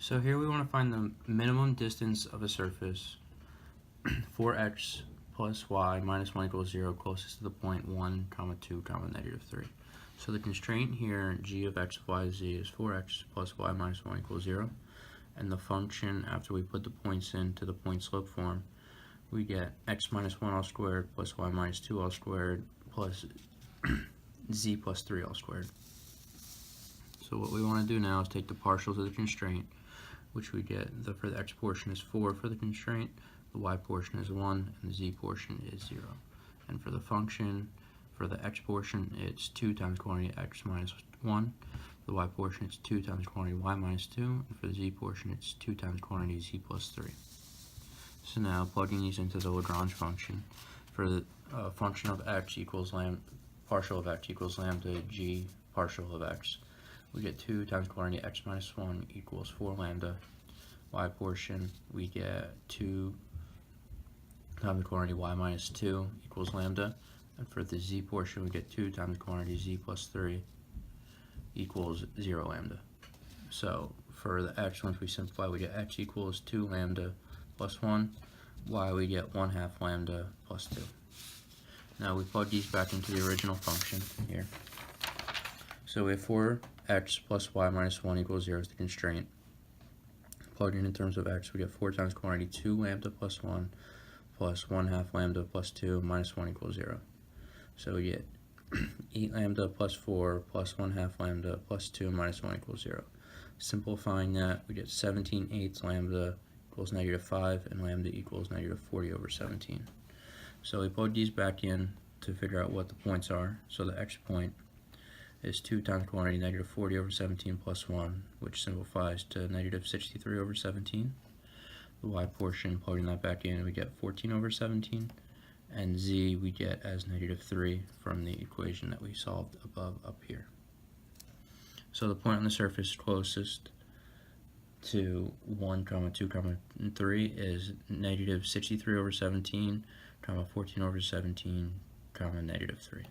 So here we want to find the minimum distance of a surface for x plus y minus 1 equals 0 closest to the point 1, comma 2, comma negative 3. So the constraint here, g of x, y, z, is 4x plus y minus 1 equals 0. And the function, after we put the points into the point slope form, we get x minus 1 all squared plus y minus 2 all squared plus z plus 3 all squared. So what we want to do now is take the partials of the constraint, which we get for the x portion is 4 for the constraint, the y portion is 1, and the z portion is 0. And for the function, for the x portion, it's 2 times quantity x minus 1, the y portion is 2 times quantity y minus 2, and for the z portion, it's 2 times quantity z plus 3. So now, plugging these into the Lagrange function, for the function of x equals partial of x equals lambda g partial of x, we get 2 times quantity x minus 1 equals 4 lambda. Y portion, we get 2 times the quantity y minus 2 equals lambda. And for the z portion, we get 2 times the quantity z plus 3 equals 0 lambda. So for the x, once we simplify, we get x equals 2 lambda plus 1. Y, we get 1/2 lambda plus 2. Now we plug these back into the original function here. So we have 4x plus y minus 1 equals 0 is the constraint. Plugging in terms of x, we get 4 times quantity 2 lambda plus 1 plus 1/2 lambda plus 2 minus 1 equals 0. So we get 8 lambda plus 4 plus 1/2 lambda plus 2 minus 1 equals 0. Simplifying that, we get 17/8 lambda equals negative 5, and lambda equals negative 40 over 17. So we plug these back in to figure out what the points are. So the x point is 2 times quantity negative 40 over 17 plus 1, which simplifies to negative 63 over 17. The y portion, plugging that back in, we get 14 over 17. And z we get as negative 3 from the equation that we solved above up here. So the point on the surface closest to 1, 2, 3 is negative 63 over 17, 14 over 17, negative 3.